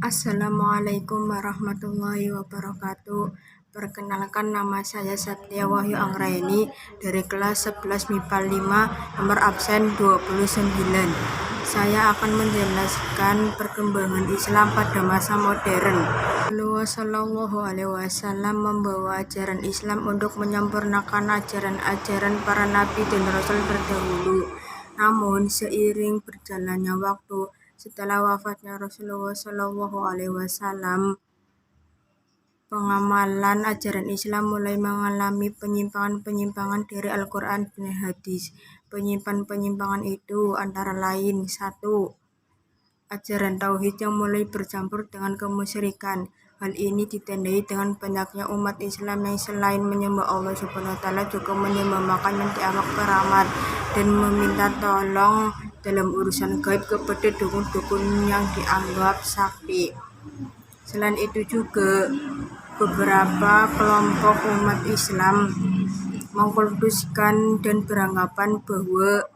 Assalamualaikum warahmatullahi wabarakatuh. Perkenalkan, nama saya Satya Wahyu Anggraini dari kelas 11 MIPA 5 nomor absen 29. Saya akan menjelaskan perkembangan Islam pada masa modern. Rasulullah Shallallahu Alaihi Wasallam membawa ajaran Islam untuk menyempurnakan ajaran-ajaran para nabi dan rasul terdahulu. Namun seiring berjalannya waktu, setelah wafatnya Rasulullah Shallallahu Alaihi Wasallam, pengamalan ajaran Islam mulai mengalami penyimpangan-penyimpangan dari Al-Quran dan hadis. Penyimpangan itu antara lain: 1. Ajaran tauhid yang mulai bercampur dengan kemusyrikan. Hal ini ditandai dengan banyaknya umat Islam yang selain menyembah Allah Subhanahu wa Ta'ala juga menyembah makan yang dianggap keramat dan meminta tolong dalam urusan gaib kepada dukun-dukun yang dianggap sakti. Selain itu juga beberapa kelompok umat Islam mengkultuskan dan beranggapan bahwa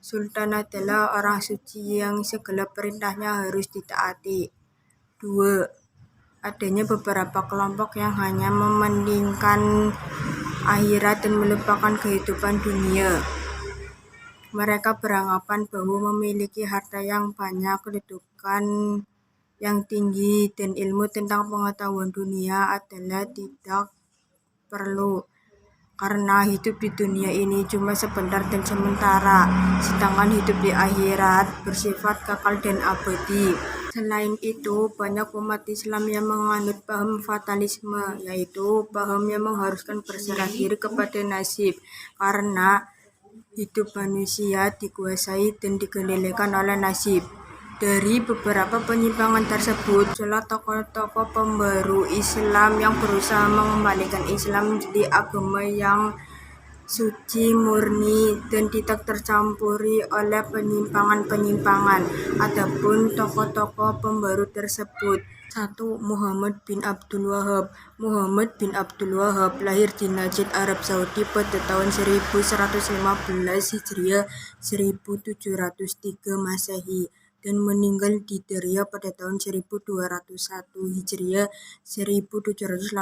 Sultan adalah orang suci yang segala perintahnya harus ditaati. 2. Adanya beberapa kelompok yang hanya mementingkan akhirat dan melupakan kehidupan dunia. Mereka beranggapan bahwa memiliki harta yang banyak, kedudukan yang tinggi, dan ilmu tentang pengetahuan dunia adalah tidak perlu, karena hidup di dunia ini cuma sebentar dan sementara, sedangkan hidup di akhirat bersifat kekal dan abadi. Selain itu, banyak umat Islam yang menganut paham fatalisme, yaitu paham yang mengharuskan berserah diri kepada nasib, karena hidup manusia dikuasai dan dikendalikan oleh nasib. Dari beberapa penyimpangan tersebut, muncullah tokoh-tokoh pembaru Islam yang berusaha mengembalikan Islam menjadi agama yang suci, murni, dan tidak tercampuri oleh penyimpangan-penyimpangan. Adapun tokoh-tokoh pembaru tersebut: 1. Muhammad bin Abdul Wahab. Muhammad bin Abdul Wahab lahir di Najd, Arab Saudi pada tahun 1115 Hijriah 1703 Masehi dan meninggal di Deria pada tahun 1201 Hijriah 1787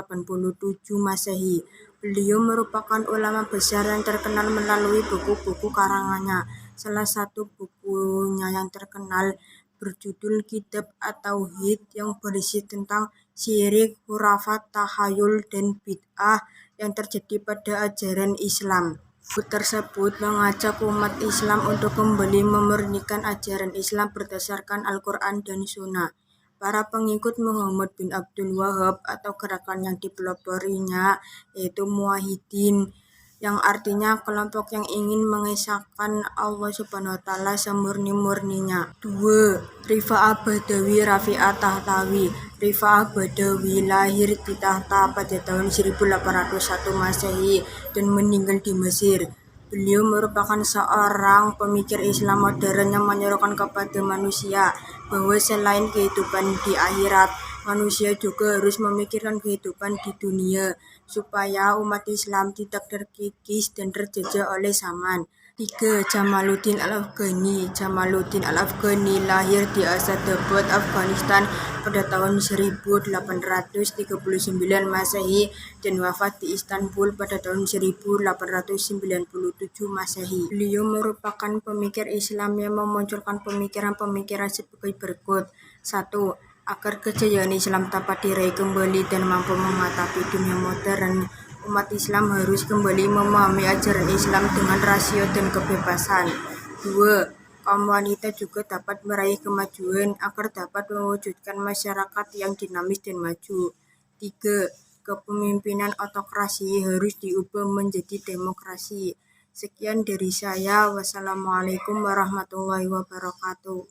Masehi. Beliau merupakan ulama besar yang terkenal melalui buku-buku karangannya. Salah satu bukunya yang terkenal berjudul Kitab At-Tauhid yang berisi tentang syirik, khurafat, tahayul, dan bid'ah yang terjadi pada ajaran Islam. Buku tersebut mengajak umat Islam untuk kembali memurnikan ajaran Islam berdasarkan Al-Quran dan Sunnah. Para pengikut Muhammad bin Abdul Wahab atau gerakan yang dipeloporinya yaitu Muwahhidin, yang artinya kelompok yang ingin mengesahkan Allah Subhanahu wa Ta'ala semurni-murninya. 2. Rifa'ah Badawi Rafi'ah Tahtawi. Rifa'ah Badawi lahir di Tahta pada tahun 1801 Masehi dan meninggal di Mesir. Beliau merupakan seorang pemikir Islam modern yang menyerukan kepada manusia bahwa selain kehidupan di akhirat, manusia juga harus memikirkan kehidupan di dunia supaya umat Islam tidak terkikis dan terjajah oleh zaman. 3. Jamaluddin Al-Afghani. Jamaluddin Al-Afghani lahir di Asadabad, Afghanistan pada tahun 1839 Masehi dan wafat di Istanbul pada tahun 1897 Masehi. Beliau merupakan pemikir Islam yang memunculkan pemikiran-pemikiran sebagai berikut. 1. Agar kejayaan Islam dapat diraih kembali dan mampu menghadapi dunia modern, umat Islam harus kembali memahami ajaran Islam dengan rasio dan kebebasan. 2. Kaum wanita juga dapat meraih kemajuan agar dapat mewujudkan masyarakat yang dinamis dan maju. 3. Kepemimpinan autokrasi harus diubah menjadi demokrasi. Sekian dari saya. Wassalamualaikum warahmatullahi wabarakatuh.